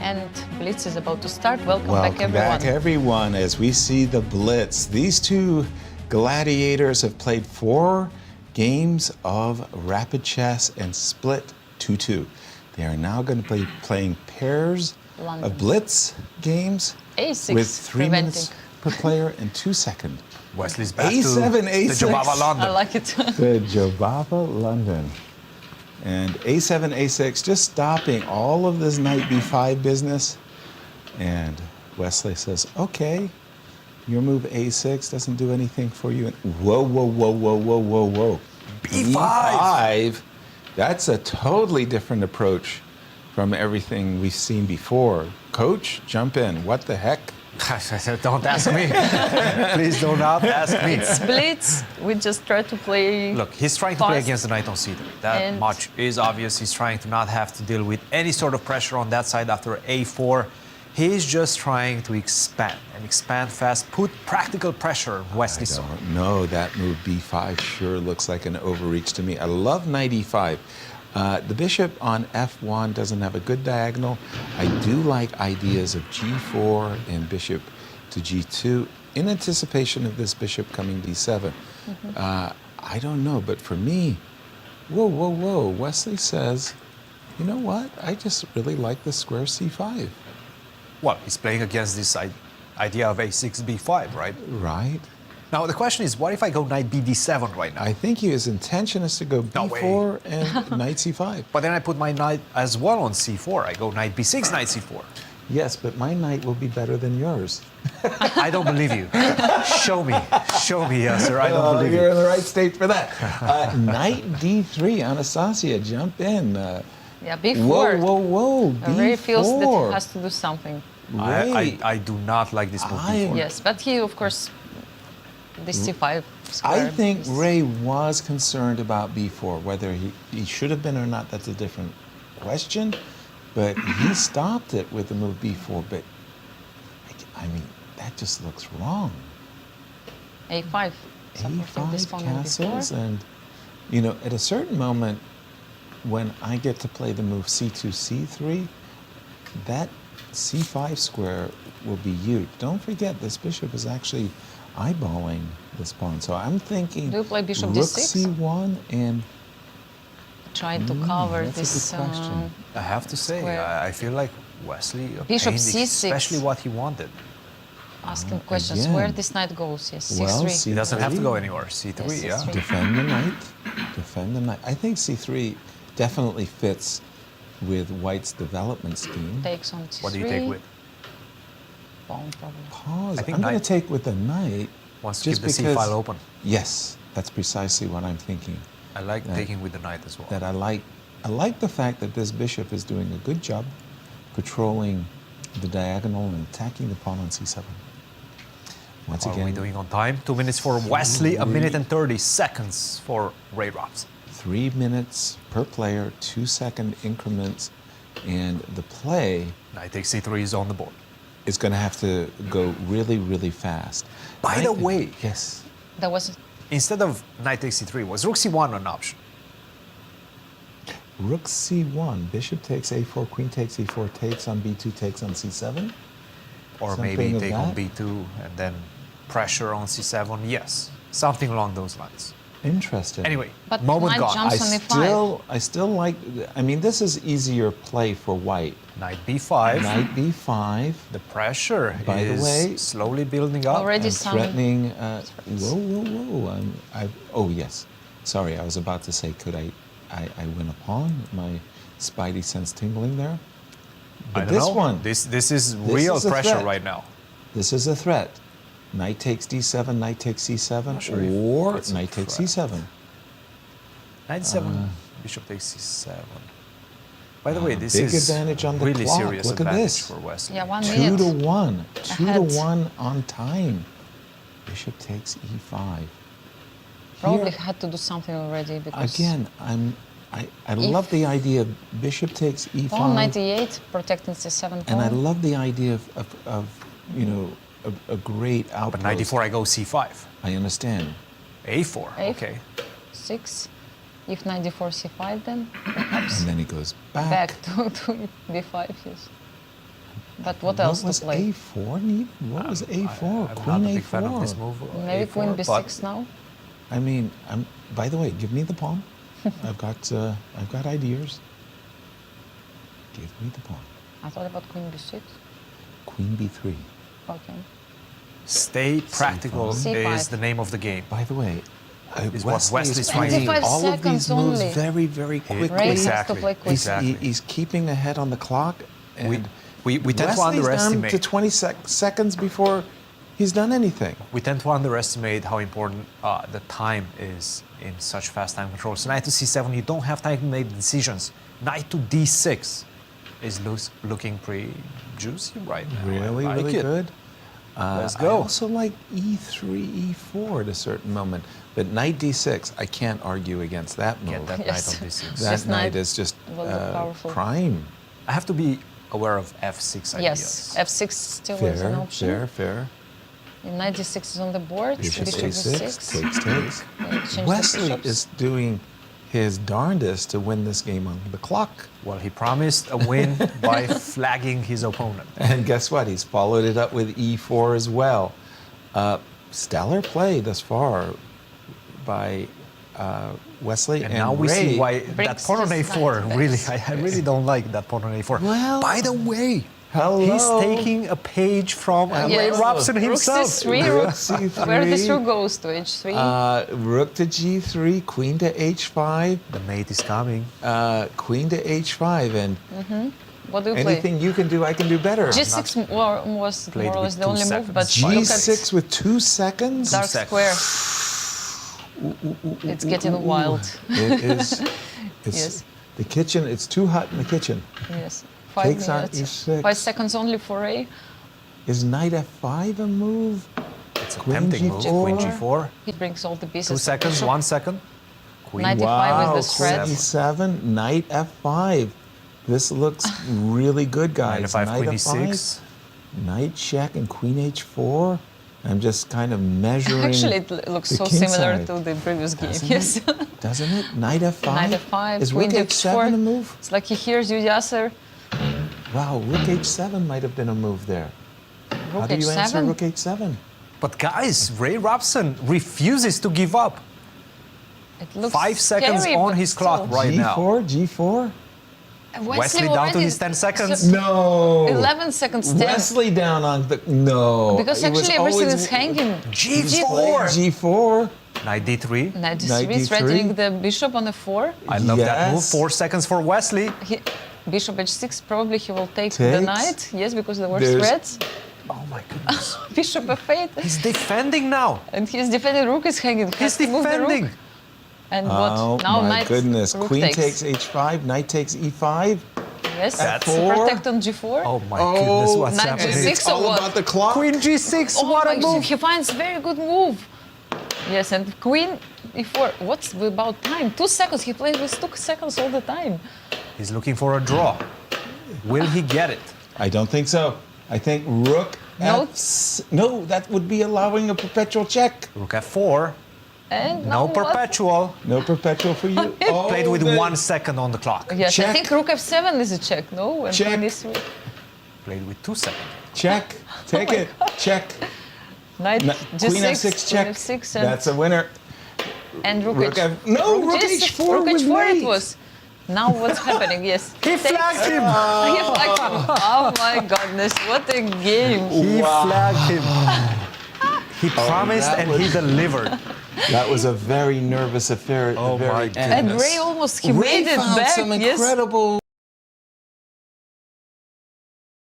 And Blitz is about to start. Welcome back, everyone. Welcome back, everyone, as we see the Blitz. These two gladiators have played 4 games of rapid chess and split 2-2. They are now going to be playing pairs of Blitz games A6 with 3 minutes per player and 2 seconds. Wesley's back A7, to A6. the Jobava London. I like it. The Jobava London. And A7, A6, just stopping all of this knight B5 business. And Wesley says, okay, your move A6 doesn't do anything for you. Whoa, whoa, whoa, whoa, whoa, whoa, whoa. B5. That's a totally different approach from everything we've seen before. Coach, jump in. What the heck? Don't ask me. Please do not ask me. It's Blitz. We just try to play. Look, he's trying to play against the knight on c3. That much is obvious. He's trying to not have to deal with any sort of pressure on that side after a4. He's just trying to expand and expand fast, put practical pressure on Wesley's sword. No, that move b5 sure looks like an overreach to me. I love knight e5. The bishop on f1 doesn't have a good diagonal. I do like ideas of g4 and bishop to g2 in anticipation of this bishop coming d7. I don't know, but for me, whoa, whoa, whoa. Wesley says, you know what? I just really like the square c5. Well, he's playing against this idea of a6, b5, right? Right. Now, the question is, what if I go knight bd7 right now? I think his intention is to go b4 and knight c5. But then I put my knight as well on c4. I go knight b6, knight c4. Yes, but my knight will be better than yours. I don't believe you. Show me, sir. I don't believe you're you. in the right state for that. Knight d3, Anastasia, jump in. Yeah, b4. Whoa, whoa, whoa, b4. Ray feels that he has to do something. I do not like this move before. Yes, but he, of course, this c5 square. I think Ray was concerned about b4. Whether he should have been or not, that's a different question. But he stopped it with the move b4. But, I mean, that just looks wrong. a5. A5 castles, and, you know, at a certain moment, when I get to play the move c2, c3, that c5 square will be huge. Don't forget, this bishop is actually eyeballing this pawn. So I'm thinking do you play bishop rook d6? c1 and try to cover that's this. a good question. I have to say, I feel like Wesley Bishop obtained c6. especially what he wanted. Asking questions again. Where this knight goes. Yes, Well, c3. He doesn't have to go anywhere. c3, Yes, yeah. c3. defend the knight. Defend the knight. I think c3 definitely fits with White's development scheme. Takes on c3. What do you take with? Pawn, probably. Pause. I think I'm going to knight take with the knight. wants to just keep the because, c-file open. Yes, that's precisely what I'm thinking. I like taking with the knight as well. That I like the fact that this bishop is doing a good job patrolling the diagonal and attacking the pawn on c7. Once What again, are we doing on time? 2 minutes for Wesley, 1 minute and 30 seconds for Ray Robson. 3 minutes per player, 2-second increments, and the play Knight takes c3 is on the board. is going to have to go really, really fast. By the way, yes, That was instead of knight takes c3, was rook c1 an option? rook c1, bishop takes a4, queen takes e4, takes on b2, takes on c7. Or Something maybe of take on that? b2 and then pressure on c7? Yes, something along those lines. Interesting. Anyway, But moment knight gone. jumps on e5. I still like. I mean, this is easier play for White. Knight b5. Knight b5. The pressure By the is way, slowly building up. Already And some threatening. Whoa, whoa, whoa! Oh yes, sorry. I was about to say, could I win a pawn? My spidey sense tingling there. But I don't this know. one, This is real is a pressure threat. right now. This is a threat. Knight takes d7, knight takes c7, sure if or it's a knight takes threat. c7. Knight 7, bishop takes c7. By the way, this big is advantage on the really clock. serious Look at advantage this. for Wesley. Yeah, 1 2 minute. to 1. 2 Ahead. to 1 on time. Bishop takes e5. Probably Here, had to do something already because again, I love the idea of bishop takes e5. pawn 98 protecting c7 pawn. And I love the idea of you know, a great outpost. But 94, I go c5. I understand. a4, A4. okay. 6. If 94 c5, then perhaps And then he goes back to b5. Yes. But what else was to play? A4 need? What was A4? I'm Queen not a big A4. fan of this move. Maybe A4, queen but b6 now? I mean, by the way, give me the pawn. I've got ideas. Give me the pawn. I thought about queen b6. Queen B3. Okay. Stay practical C5. is the name of the game. By the way, Is what Wesley's trying to do. 25 all of these seconds moves only. very, very quickly. Ray has to Exactly. play quick. Exactly. He's keeping ahead on the clock. And We tend to Wesley's underestimate. down to 20 seconds before he's done anything. We tend to underestimate how important the time is in such fast time control. So knight to c7, you don't have time to make decisions. Knight to d6 is looking pretty juicy right now. Really, I like really it. good. Let's I go. also like E3, E4 at a certain moment. But knight D6, I can't argue against that move. Get that Yes. knight on d6. That Just knight knight is just will look powerful. prime. I have to be aware of f6 ideas. Yes, f6 still is an Fair, option. fair. Knight d6 is on the board. Bishop Bishop A6, b6. takes. Exchange the Wesley bishops. is doing his darndest to win this game on the clock. Well, he promised a win by flagging his opponent. And guess what? He's followed it up with E4 as well. Stellar play thus far by Wesley. And now we Ray. see why that Brings pawn on his a4, knight really, back. I really don't like that pawn on a4. Well, by the way, hello. he's taking a page from Ray Yes. Robson Rook himself. c3. Rook C3. Where this rook goes to h3. Rook to G3, Queen to H5, The mate is coming. Queen to H5, and What do you play? anything you can do, I can do better. G6 was Played more or with less the 2 only move, but seconds. look G6 with 2 seconds. at dark seconds. square. It's getting wild. It is. It's Yes. the kitchen. It's too hot in the kitchen. Yes. 5 Takes on minutes. E6. 5 seconds only for A. Is knight F5 a move? It's a Queen tempting move. G4. Queen g4. He brings all the pieces. 2 of seconds, bishop. 1 second. Queen. Knight E5 with the Queen threat. E7, knight F5. This looks really good, guys. Knight f5, queen e6. Knight check and queen h4. I'm just kind of measuring. Actually, it looks the so king similar side. to the previous game. Doesn't Yes. it? Doesn't it? Knight F5. Knight F5. Is Queen rook H4. H7 a move? It's like he hears you, Yasser. Wow, rook H7 might have been a move there. How Rook do you answer H7. rook H7? But guys, Ray Robson refuses to give up. It looks 5 seconds scary, on but his clock still. right now. G4? Wesley down to already- his 10 seconds. No. 11 seconds, 10. Wesley down on the. No. Because It was actually everything always is hanging. G4. G4. Knight d3. Knight Knight d3 D3. threatening the bishop on the 4. I love that move. Yes. 4 seconds for Wesley. Bishop h6, probably he will take the Takes. knight. Yes, because there were There's- threats. Oh my goodness. Bishop f8. He's defending now. And he's defending. Rook is hanging. He's Has to move the defending. rook. And what? Oh Now my knight. goodness. Rook Queen takes H5, knight takes E5. Yes. That's- Protect on g4. Oh my goodness, what's Knight happening? G6 It's all or what? about the clock. Queen g6, Oh what my a move. He finds very good move. Yes, and queen e4. What's about time? 2 seconds. He plays with 2 seconds all the time. He's looking for a draw. Will he get it? I don't think so. I think rook No. No, that would be allowing a perpetual check. Rook f4. And No now what? perpetual. No perpetual for you. Oh, Played with then 1 second on the clock. Yes, I Check. think rook f7 is a check, no? And Check. queen e3. Played with 2 seconds. Check. Take it. Check. Knight g6, Queen F6 check. Queen f6 and, That's a winner. and rook, Rook h. No, rook G6, H4 rook was h4 late. it was. Now what's happening? Yes. He flagged him. He flagged him. Oh my goodness, what a game. He flagged him. He promised that and he was- delivered. That was a very nervous affair. at the Oh very my end. And Ray almost, he Ray made it found back. some Yes. incredible